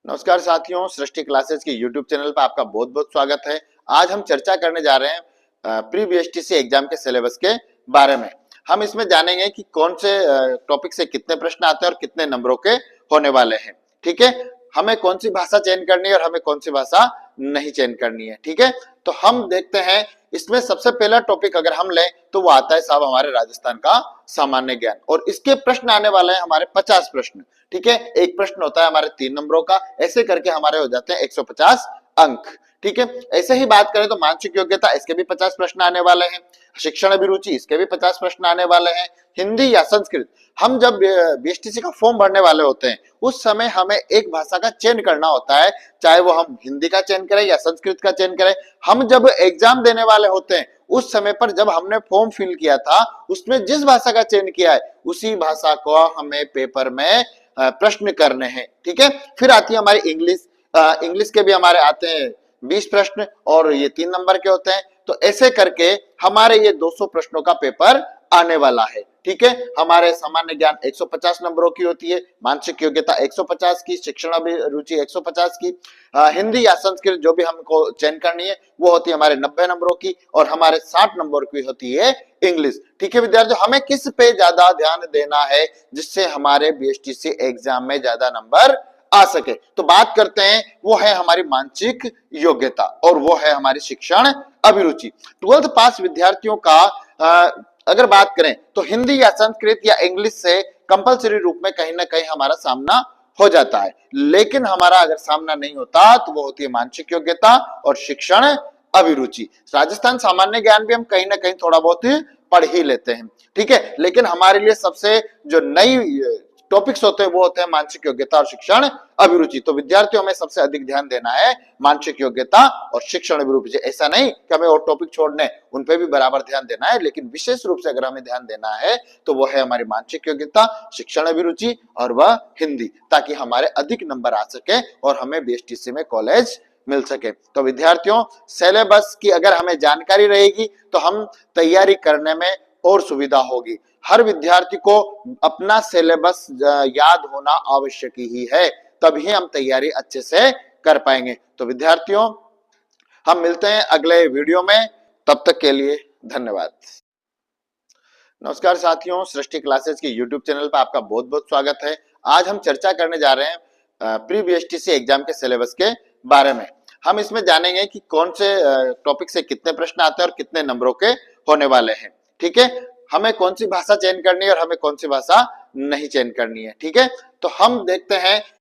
नमस्कार साथियों, सृष्टि क्लासेस के यूट्यूब चैनल पर आपका बहुत बहुत स्वागत है। आज हम चर्चा करने जा रहे हैं प्री बीएसटीसी एग्जाम के सिलेबस के बारे में। हम इसमें जानेंगे कि कौन से टॉपिक से कितने प्रश्न आते हैं और कितने नंबरों के होने वाले हैं। ठीक है, हमें कौन सी भाषा चयन करनी है और हमें कौन सी भाषा नहीं चयन करनी है। ठीक है, तो हम देखते हैं इसमें सबसे पहला टॉपिक अगर हम लें तो वो आता है साहब हमारे राजस्थान का सामान्य ज्ञान, और इसके प्रश्न आने वाले हैं हमारे 50 प्रश्न। ठीक है, एक प्रश्न होता है हमारे 3 नंबरों का, ऐसे करके हमारे हो जाते हैं 150 अंक। ठीक है, ऐसे ही बात करें तो मानसिक योग्यता, इसके भी 50 प्रश्न आने वाले हैं। शिक्षण अभिरुचि, इसके भी 50 प्रश्न आने वाले हैं। हिंदी या संस्कृत, हम जब बीएसटीसी का फॉर्म भरने वाले होते हैं उस समय हमें एक भाषा का चयन करना होता है, चाहे वो हम हिंदी का चयन करें या संस्कृत का चयन करें। हम जब एग्जाम देने वाले होते हैं उस समय पर जब हमने फॉर्म फिल किया था उसमें जिस भाषा का चयन किया है उसी भाषा को हमें पेपर में प्रश्न करने हैं। ठीक है, फिर आती है हमारी इंग्लिश। इंग्लिश के भी हमारे आते हैं 20 प्रश्न और ये 3 नंबर के होते हैं। तो ऐसे करके हमारे ये 200 प्रश्नों का पेपर आने वाला है। ठीक है, हमारे सामान्य ज्ञान 150 नंबरों की होती है, मानसिक योग्यता 150 की, शिक्षण अभिरुचि 150 की, हिंदी या संस्कृत जो भी हमको चयन करनी है वो होती है हमारे 90 नंबरों की, और हमारे 60 नंबर की होती है इंग्लिश। ठीक है विद्यार्थियों, हमें किस पे ज्यादा ध्यान देना है जिससे हमारे बीएसटीसी एग्जाम में ज्यादा नंबर आ सके। तो बात करते हैं, वो है हमारी मानसिक योग्यता और वो है हमारी शिक्षण अभिरुचि। 12th पास विद्यार्थियों का अगर बात करें तो हिंदी या संस्कृत या इंग्लिश से कंपलसरी रूप में कहीं ना कहीं हमारा सामना हो जाता है, लेकिन हमारा अगर सामना नहीं होता तो वो होती है मानसिक योग्यता और शिक्षण अभिरुचि। राजस्थान सामान्य ज्ञान भी हम कहीं ना कहीं थोड़ा बहुत ही पढ़ ही लेते हैं। ठीक है, लेकिन हमारे लिए सबसे जो नई टॉपिक्स होते हैं वो होते हैं मानसिक योग्यता और शिक्षण अभिरुचि। तो विद्यार्थियों में सबसे अधिक ध्यान देना है मानसिक योग्यता और शिक्षण अभिरुचि। ऐसा नहीं कि हमें और टॉपिक छोड़ने, उन पे भी बराबर ध्यान देना है, लेकिन विशेष रूप से अगर हमें ध्यान देना है तो वो है हमारी मानसिक योग्यता, शिक्षण अभिरुचि और वह हिंदी, ताकि हमारे अधिक नंबर आ सके और हमें बीएसटीसी में कॉलेज मिल सके। तो विद्यार्थियों, सिलेबस की अगर हमें जानकारी रहेगी तो हम तैयारी करने में और सुविधा होगी। हर विद्यार्थी को अपना सिलेबस याद होना आवश्यक ही है, तभी हम तैयारी अच्छे से कर पाएंगे। तो विद्यार्थियों, हम मिलते हैं अगले वीडियो में, तब तक के लिए धन्यवाद। नमस्कार साथियों, सृष्टि क्लासेस के यूट्यूब चैनल पर आपका बहुत बहुत स्वागत है। आज हम चर्चा करने जा रहे हैं प्री बीएसटीसी एग्जाम के सिलेबस के बारे में। हम इसमें जानेंगे कि कौन से टॉपिक से कितने प्रश्न आते हैं और कितने नंबरों के होने वाले हैं। ठीक है, हमें कौन सी भाषा चयन करनी है और हमें कौन सी भाषा नहीं चयन करनी है। ठीक है, तो हम देखते हैं